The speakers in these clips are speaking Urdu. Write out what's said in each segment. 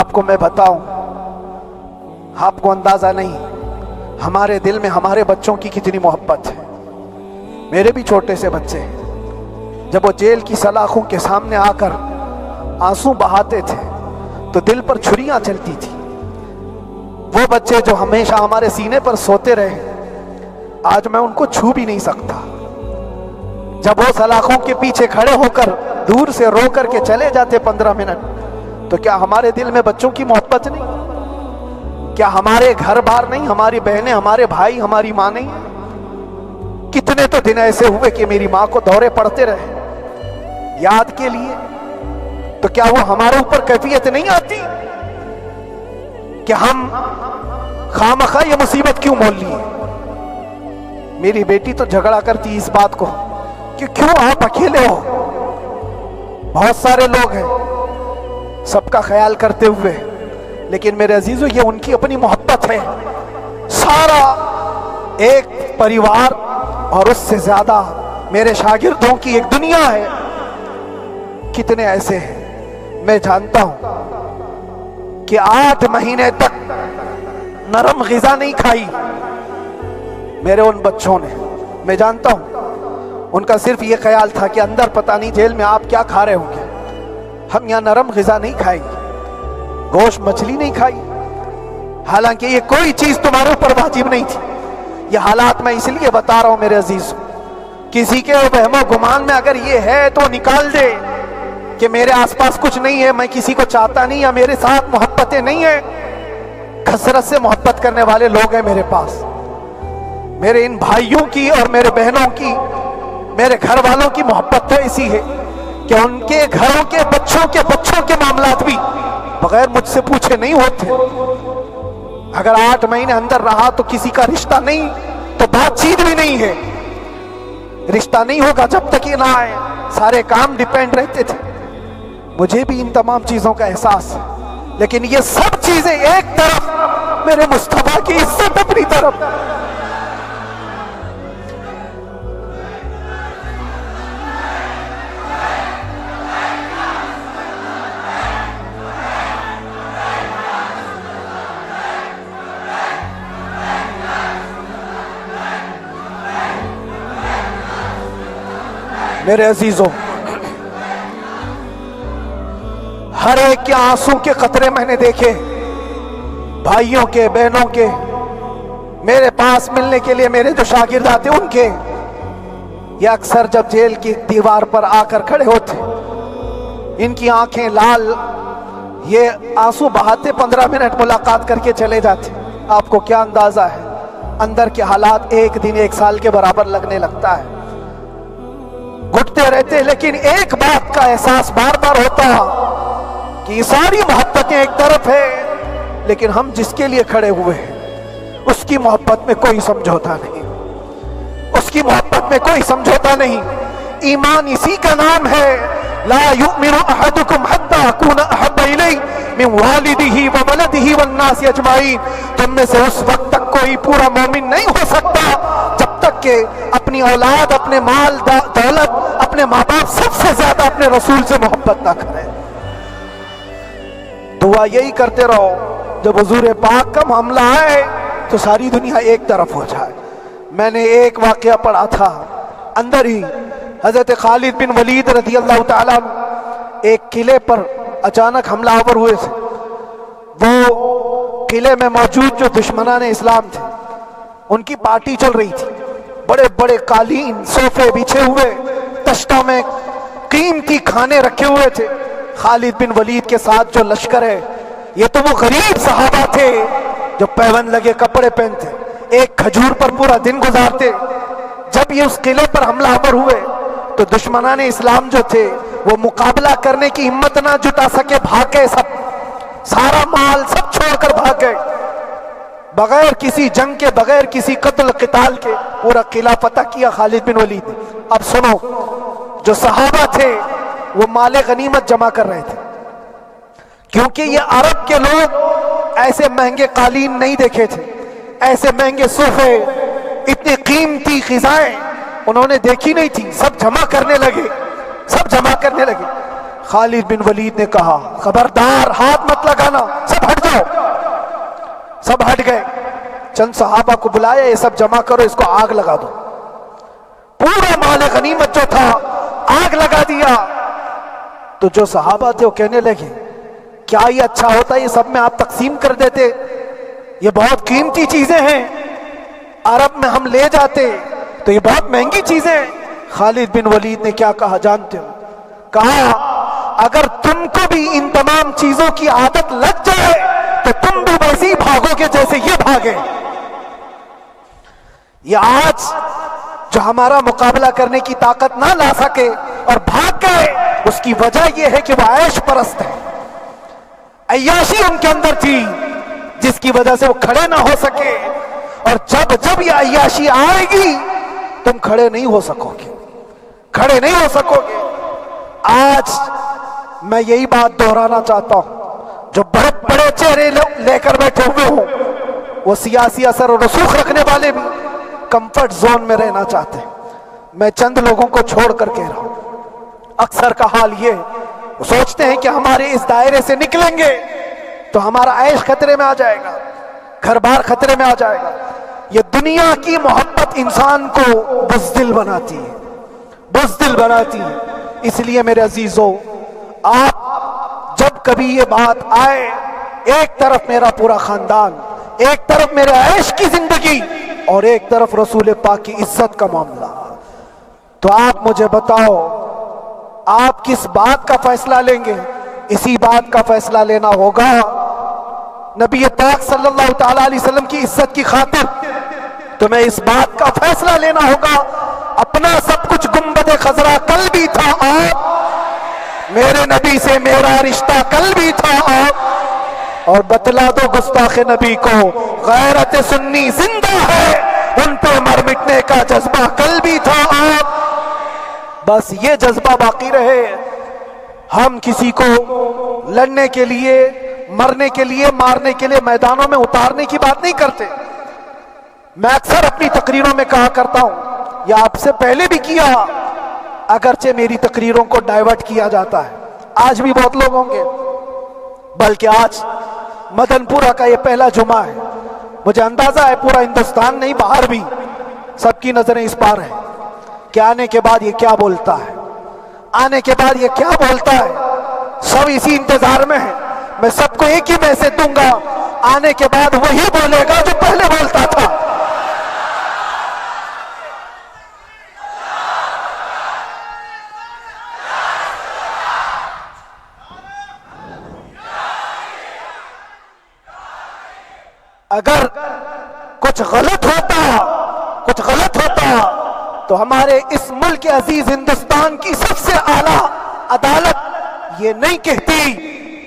آپ کو میں بتاؤں، آپ کو اندازہ نہیں ہمارے دل میں ہمارے بچوں کی کتنی محبت ہے۔ میرے بھی چھوٹے سے بچے جب وہ جیل کی سلاخوں کے سامنے آ کر آنسو بہاتے تھے تو دل پر چھریاں چلتی تھی۔ وہ بچے جو ہمیشہ ہمارے سینے پر سوتے رہے، آج میں ان کو چھو بھی نہیں سکتا۔ جب وہ سلاخوں کے پیچھے کھڑے ہو کر دور سے رو کر کے چلے جاتے 15 منٹ، تو کیا ہمارے دل میں بچوں کی محبت نہیں؟ کیا ہمارے گھر بار نہیں، ہماری بہنیں، ہمارے بھائی، ہماری ماں نہیں؟ کتنے تو دن ایسے ہوئے کہ میری ماں کو دورے پڑتے رہے یاد کے لیے، تو کیا وہ ہمارے اوپر کیفیت نہیں آتی کہ ہم خامخواہ یہ مصیبت کیوں مول لیے؟ میری بیٹی تو جھگڑا کرتی اس بات کو کہ کیوں آپ اکیلے ہو، بہت سارے لوگ ہیں سب کا خیال کرتے ہوئے، لیکن میرے عزیزو یہ ان کی اپنی محبت ہے، سارا ایک پریوار اور اس سے زیادہ میرے شاگردوں کی ایک دنیا ہے۔ کتنے ایسے ہیں، میں جانتا ہوں کہ 8 مہینے تک نرم غذا نہیں کھائی میرے ان بچوں نے۔ میں جانتا ہوں ان کا صرف یہ خیال تھا کہ اندر پتہ نہیں جیل میں آپ کیا کھا رہے ہوں گے، ہم یہاں نرم غذا نہیں کھائیں گے، گوشت مچھلی نہیں کھائی، حالانکہ یہ کوئی چیز تمہارے اوپر واجب نہیں تھی۔ یہ حالات میں اس لیے بتا رہا ہوں میرے عزیز، کسی کے وہم و گمان میں اگر یہ ہے تو نکال دے کہ میرے آس پاس کچھ نہیں ہے، میں کسی کو چاہتا نہیں، یا میرے ساتھ محبتیں نہیں ہیں۔ کثرت سے محبت کرنے والے لوگ ہیں میرے پاس، میرے ان بھائیوں کی اور میرے بہنوں کی، میرے گھر والوں کی محبت تو ایسی ہے کہ ان کے گھروں کے بچوں کے معاملات بھی بغیر مجھ سے پوچھے نہیں ہوتے۔ اگر 8 مہینے اندر رہا تو کسی کا رشتہ نہیں تو بات چیت بھی نہیں ہے، رشتہ نہیں ہوگا جب تک یہ نہ آئے، سارے کام ڈیپینڈ رہتے تھے۔ مجھے بھی ان تمام چیزوں کا احساس ہے، لیکن یہ سب چیزیں ایک طرف، میرے مصطفیٰ کی عزت اپنی طرف۔ میرے عزیزوں، ہر ایک کے آنسوں کے قطرے میں نے دیکھے، بھائیوں کے، بہنوں کے، میرے پاس ملنے کے لیے میرے جو شاگرد آتے ان کے، یہ اکثر جب جیل کی دیوار پر آ کر کھڑے ہوتے، ان کی آنکھیں لال، یہ آنسو بہاتے 15 منٹ ملاقات کر کے چلے جاتے۔ آپ کو کیا اندازہ ہے اندر کے حالات ایک دن 1 سال کے برابر لگنے لگتا ہے، گھٹتے رہتے، لیکن ایک بات کا احساس بار بار ہوتا کہ یہ ساری محبتیں ایک طرف ہے، لیکن ہم جس کے لیے کھڑے ہوئے ہیں اس کی محبت میں کوئی سمجھوتا نہیں، اس کی محبت میں کوئی سمجھوتا نہیں۔ ایمان اسی کا نام ہے، لا یؤمن احدکم حتی اکون احب الیہ من والدہ وولدہ والناس اجمعین۔ تم میں سے اس وقت تک کوئی پورا مومن نہیں ہو سکتا جب تک کہ اپنی اولاد، اپنے مال دولت، اپنے ماں باپ، سب سے زیادہ اپنے رسول سے محبت نہ کرے۔ دعا یہی کرتے رہو جب حضور پاک کا معاملہ آئے تو ساری دنیا ایک طرف ہو جائے۔ میں نے ایک واقعہ پڑھا تھا اندر ہی، حضرت خالد بن ولید رضی اللہ تعالیٰ ایک قلعے پر اچانک حملہ آور ہوئے تھے۔ وہ قلعے میں موجود جو دشمنان اسلام تھے ان کی پارٹی چل رہی تھی، بڑے بڑے قالین، صوفے بچھے ہوئے، تشتوں میں قیمتی کھانے رکھے ہوئے تھے۔ خالد بن ولید کے ساتھ جو لشکر ہے، یہ تو وہ غریب صحابہ تھے جو پیون لگے کپڑے پہنتے، ایک کھجور پر پورا دن گزارتے۔ جب یہ اس قلعے پر حملہ آور ہوئے تو دشمنان اسلام جو تھے وہ مقابلہ کرنے کی ہمت نہ جٹا سکے، بھاگ گئے، سب سارا مال سب چھوڑ کر بھاگ گئے، بغیر کسی جنگ کے، بغیر کسی قتل قتال کے پورا قلعہ فتح کیا خالد بن ولید نے۔ اب سنو، جو صحابہ تھے وہ مال غنیمت جمع کر رہے تھے، کیونکہ یہ عرب کے لوگ ایسے مہنگے قالین نہیں دیکھے تھے، ایسے مہنگے صوفے، اتنی قیمتی غذائیں انہوں نے دیکھی نہیں تھی۔ سب جمع کرنے لگے، سب جمع کرنے لگے۔ خالد بن ولید نے کہا خبردار ہاتھ مت لگانا، سب ہٹ جاؤ۔ سب ہٹ گئے، چند صحابہ کو بلایا، یہ سب جمع کرو، اس کو آگ لگا دو۔ پورا مال غنیمت جو تھا آگ لگا دیا۔ تو جو صحابہ تھے وہ کہنے لگے کیا یہ اچھا ہوتا، یہ سب میں آپ تقسیم کر دیتے، یہ بہت قیمتی چیزیں ہیں، عرب میں ہم لے جاتے تو یہ بہت مہنگی چیزیں ہیں۔ خالد بن ولید نے کیا کہا جانتے ہو؟ کہا اگر تم کو بھی ان تمام چیزوں کی عادت لگ جائے تو تم بھی ویسے ہی بھاگو گے جیسے یہ بھاگے۔ یہ آج جو ہمارا مقابلہ کرنے کی طاقت نہ لا سکے اور بھاگ گئے، اس کی وجہ یہ ہے کہ وہ عیش پرست ہے، عیاشی ان کے اندر تھی جس کی وجہ سے وہ کھڑے نہ ہو سکے، اور جب یہ عیاشی آئے گی تم کھڑے نہیں ہو سکو گے، کھڑے نہیں ہو سکو گے۔ آج میں یہی بات دہرانا چاہتا ہوں، جو بہت بڑے چہرے لے کر بیٹھے ہوئے ہوں، وہ سیاسی اثر و رسوخ رکھنے والے بھی کمفرٹ زون میں رہنا چاہتے ہیں۔ میں چند لوگوں کو چھوڑ کر کہہ رہا ہوں، اکثر کا حال یہ وہ سوچتے ہیں کہ ہمارے اس دائرے سے نکلیں گے تو ہمارا عیش خطرے میں آ جائے گا، گھر بار خطرے میں آ جائے گا۔ یہ دنیا کی محبت انسان کو بزدل بناتی ہے، بزدل بناتی ہے۔ اس لیے میرے عزیزو، آپ جب کبھی یہ بات آئے، ایک طرف میرا پورا خاندان، ایک طرف میرے عیش کی زندگی اور ایک طرف رسول پاک کی عزت کا معاملہ، تو آپ مجھے بتاؤ آپ کس بات کا فیصلہ لیں گے؟ اسی بات کا فیصلہ لینا ہوگا نبی پاک صلی اللہ تعالی علیہ وسلم کی عزت کی خاطر، تمہیں اس بات کا فیصلہ لینا ہوگا۔ اپنا سب کچھ گنبد خضرا کل بھی تھا آپ، میرے نبی سے میرا رشتہ کل بھی تھا آپ، اور بتلا دو گستاخ نبی کو غیرت سنی زندہ ہے، ان پہ مر مٹنے کا جذبہ کل بھی تھا آپ۔ بس یہ جذبہ باقی رہے، ہم کسی کو لڑنے کے لیے، مرنے کے لیے، مارنے کے لیے میدانوں میں اتارنے کی بات نہیں کرتے۔ میں اکثر اپنی تقریروں میں کہا کرتا ہوں، یا آپ سے پہلے بھی کیا، اگرچہ میری تقریروں کو ڈائیورٹ کیا جاتا ہے، آج بھی بہت لوگ ہوں گے، بلکہ آج مدن پورہ کا یہ پہلا جمعہ ہے، مجھے اندازہ ہے پورا ہندوستان نہیں باہر بھی سب کی نظریں اس پار ہیں کہ آنے کے بعد یہ کیا بولتا ہے، آنے کے بعد یہ کیا بولتا ہے۔ سب اسی انتظار میں ہیں، میں سب کو ایک ہی میسج دوں گا، آنے کے بعد وہی بولے گا جو پہلے بولتا تھا۔ اگر کچھ غلط ہوتا تو ہمارے اس ملک عزیز ہندوستان کی سب سے اعلیٰ عدالت یہ نہیں کہتی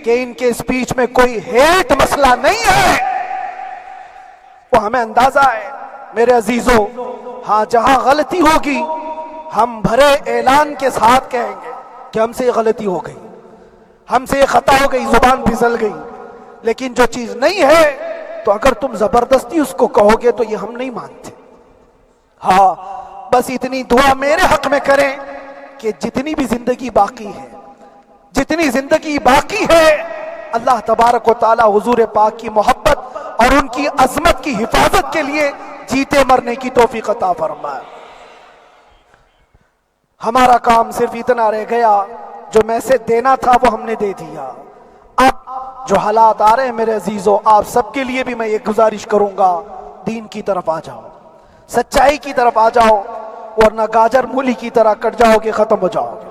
کہ ان کے اسپیچ میں کوئی ہیٹ مسئلہ نہیں ہے، وہ ہمیں اندازہ ہے میرے عزیزوں۔ ہاں جہاں غلطی ہوگی ہم بھرے اعلان کے ساتھ کہیں گے کہ ہم سے یہ غلطی ہو گئی، ہم سے یہ خطا ہو گئی، زبان پھسل گئی، لیکن جو چیز نہیں ہے تو اگر تم زبردستی اس کو کہو گے تو یہ ہم نہیں مانتے۔ ہاں بس اتنی دعا میرے حق میں کریں کہ جتنی بھی زندگی باقی ہے، جتنی زندگی باقی ہے، اللہ تبارک و تعالی حضور پاک کی محبت اور ان کی عظمت کی حفاظت کے لیے جیتے مرنے کی توفیق عطا فرمائے۔ ہمارا کام صرف اتنا رہ گیا، جو میسج دینا تھا وہ ہم نے دے دیا۔ اب جو حالات آ رہے ہیں میرے عزیزوں، آپ سب کے لیے بھی میں یہ گزارش کروں گا، دین کی طرف آ جاؤ، سچائی کی طرف آ جاؤ، ورنہ گاجر مولی کی طرح کٹ جاؤ گے، ختم ہو جاؤ گے۔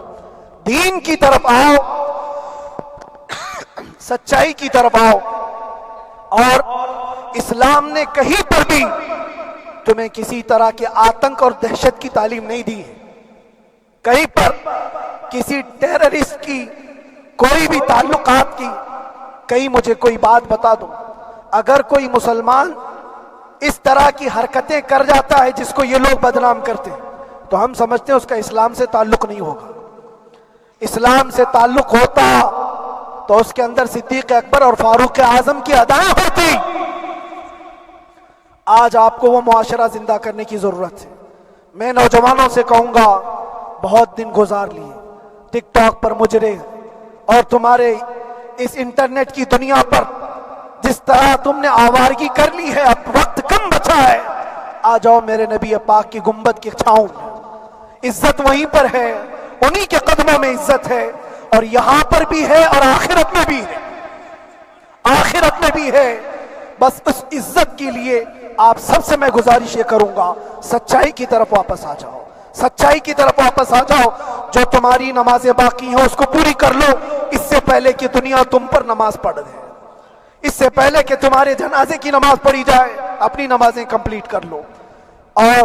دین کی طرف آؤ، سچائی کی طرف آؤ، اور اسلام نے کہیں پر بھی تمہیں کسی طرح کے آتنک اور دہشت کی تعلیم نہیں دی ہے، کہیں پر کسی ٹیررسٹ کی کوئی بھی تعلقات کی۔ کہیں مجھے کوئی بات بتا دو، اگر کوئی مسلمان اس طرح کی حرکتیں کر جاتا ہے جس کو یہ لوگ بدنام کرتے ہیں، تو ہم سمجھتے ہیں اس کا اسلام سے تعلق نہیں ہوگا۔ اسلام سے تعلق ہوتا تو اس کے اندر صدیق اکبر اور فاروق اعظم کی ادائیں ہوتی۔ آج آپ کو وہ معاشرہ زندہ کرنے کی ضرورت ہے۔ میں نوجوانوں سے کہوں گا، بہت دن گزار لیے، ٹک ٹاک پر مجرے، اور تمہارے اس انٹرنیٹ کی دنیا پر جس طرح تم نے آوارگی کر لی ہے، اب وقت کم بچا ہے، آ جاؤ میرے نبی پاک کی گنبد کی چھاؤں میں، عزت وہیں پر ہے، انہی کے قدموں میں عزت ہے، اور یہاں پر بھی ہے اور آخرت میں بھی ہے، آخرت میں بھی ہے۔ بس اس عزت کے لیے آپ سب سے میں گزارش یہ کروں گا، سچائی کی طرف واپس آ جاؤ، سچائی کی طرف واپس آ جاؤ۔ جو تمہاری نمازیں باقی ہیں اس کو پوری کر لو، اس سے پہلے کہ دنیا تم پر نماز پڑھ دے، اس سے پہلے کہ تمہارے جنازے کی نماز پڑھی جائے، اپنی نمازیں کمپلیٹ کر لو۔ اور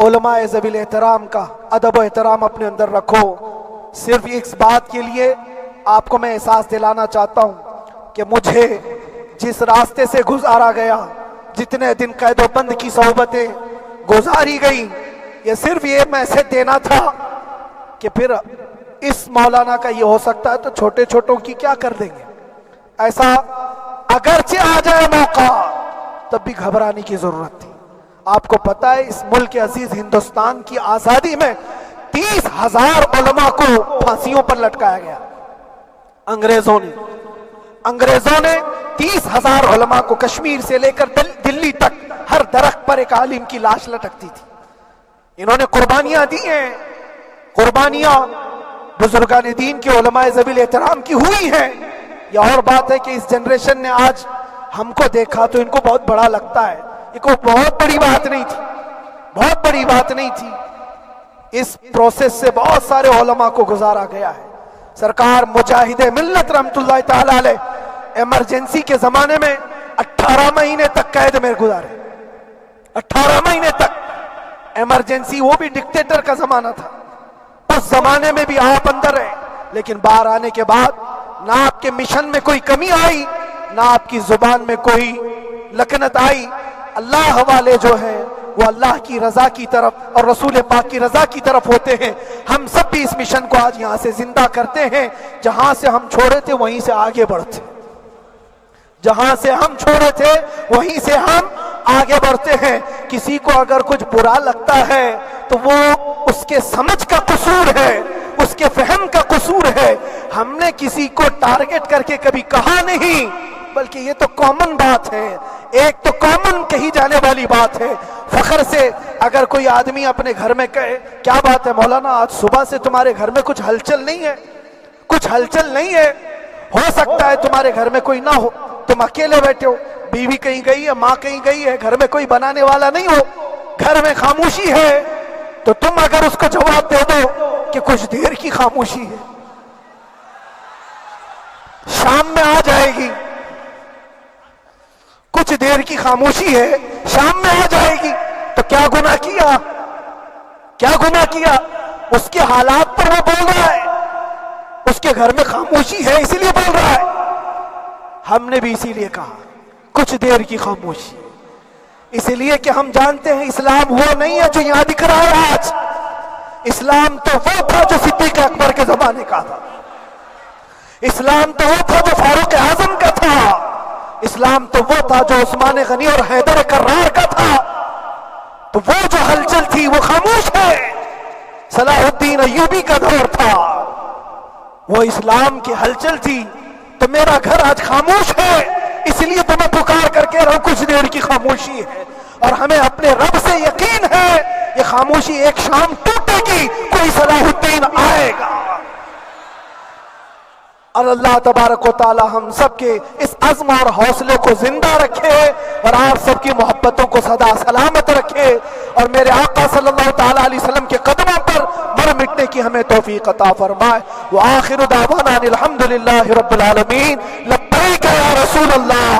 علماء ذوی الاحترام کا ادب و احترام اپنے اندر رکھو۔ صرف اس بات کے لیے آپ کو میں احساس دلانا چاہتا ہوں کہ مجھے جس راستے سے گزارا گیا، جتنے دن قید و بند کی صحبتیں گزاری گئی، یہ صرف یہ میسج دینا تھا کہ پھر اس مولانا کا یہ ہو سکتا ہے تو چھوٹے چھوٹوں کی کیا کر دیں گے، ایسا اگرچہ آ جائے موقع تب بھی گھبرانے کی ضرورت تھی۔ آپ کو پتہ ہے اس ملک عزیز ہندوستان کی آزادی میں 30,000 علماء کو پھانسیوں پر لٹکایا گیا، انگریزوں نے 30,000 علماء کو کشمیر سے لے کر دلی تک ہر درخت پر ایک عالم کی لاش لٹکتی تھی۔ انہوں نے قربانیاں دی ہیں، قربانیاں بزرگان دین کے علماء ذوی الاحترام کی ہوئی ہیں۔ یہ اور بات ہے کہ اس جنریشن نے آج ہم کو دیکھا تو ان کو بہت بڑا لگتا ہے، یہ کوئی بہت بڑی بات نہیں تھی، بہت بڑی بات نہیں تھی۔ اس پروسیس سے بہت سارے علماء کو گزارا گیا ہے۔ سرکار مجاہد ملت رحمت اللہ تعالی علیہ ایمرجنسی کے زمانے میں 18 مہینے تک قید میں گزارے، 18 مہینے تک ایمرجنسی، وہ بھی ڈکٹیٹر کا زمانہ تھا، اس زمانے میں بھی آپ اندر رہے، لیکن باہر آنے کے بعد نہ آپ کے مشن میں کوئی کمی آئی، نہ آپ کی زبان میں کوئی لکنت آئی۔ اللہ والے جو ہیں وہ اللہ کی رضا کی طرف اور رسول پاک کی رضا کی طرف ہوتے ہیں۔ ہم سب بھی اس مشن کو آج یہاں سے زندہ کرتے ہیں، جہاں سے ہم چھوڑے تھے وہیں سے آگے بڑھتے، جہاں سے ہم چھوڑے تھے وہیں سے ہم آگے بڑھتے ہیں۔ کسی کو اگر کچھ برا لگتا ہے تو وہ اس کے سمجھ کا قصور ہے، اس کے فہم کا قصور ہے۔ ہم نے کسی کو ٹارگٹ کر کے کبھی کہا نہیں، بلکہ یہ تو کامن بات ہے، ایک تو کامن کہی جانے والی بات ہے۔ فخر سے اگر کوئی آدمی اپنے گھر میں کہے کیا بات ہے مولانا آج صبح سے تمہارے گھر میں کچھ ہلچل نہیں ہے، کچھ ہلچل نہیں ہے، ہو سکتا ہے تمہارے گھر میں کوئی نہ ہو، تم اکیلے بیٹھے ہو، بیوی کہیں گئی ہے، ماں کہیں گئی ہے، گھر میں کوئی بنانے والا نہیں ہو، گھر میں خاموشی ہے، تو تم اگر اس کو جواب دے دو کہ کچھ دیر کی خاموشی ہے، شام میں آ جائے گی، کچھ دیر کی خاموشی ہے شام میں آ جائے گی، تو کیا گناہ کیا، کیا گناہ کیا؟ اس کے حالات پر وہ بول رہا ہے، اس کے گھر میں خاموشی ہے اسی لیے بول رہا ہے۔ ہم نے بھی اسی لیے کہا کچھ دیر کی خاموشی، اس لیے کہ ہم جانتے ہیں اسلام وہ نہیں ہے جو یہاں دکھ رہا ہے آج، اسلام تو وہ تھا جو صدیق اکبر کے زمانے کا تھا، اسلام تو وہ تھا جو فاروق اعظم کا تھا، اسلام تو وہ تھا جو عثمان غنی اور حیدر کرار کا تھا۔ تو وہ جو ہلچل تھی وہ خاموش ہے، صلاح الدین ایوبی کا دور تھا، وہ اسلام کی ہلچل تھی۔ تو میرا گھر آج خاموش ہے، اس لیے تو میں پکار کر کے رہا کچھ دیر کی خاموشی ہے، اور ہمیں اپنے رب سے یقین ہے یہ خاموشی ایک شام ٹوٹے گی، کوئی صلاح الدین آئے گا۔ اور اللہ تبارک و تعالی ہم سب کے اس عزم اور حوصلے کو زندہ رکھے، اور آپ سب کی محبتوں کو سدا سلامت رکھے، اور میرے آقا صلی اللہ تعالی علیہ وسلم کے قدموں پر مر مٹنے کی ہمیں توفیق عطا فرمائے۔ وآخر دعوانا الحمدللہ رب العالمین، لبیک یا رسول اللہ۔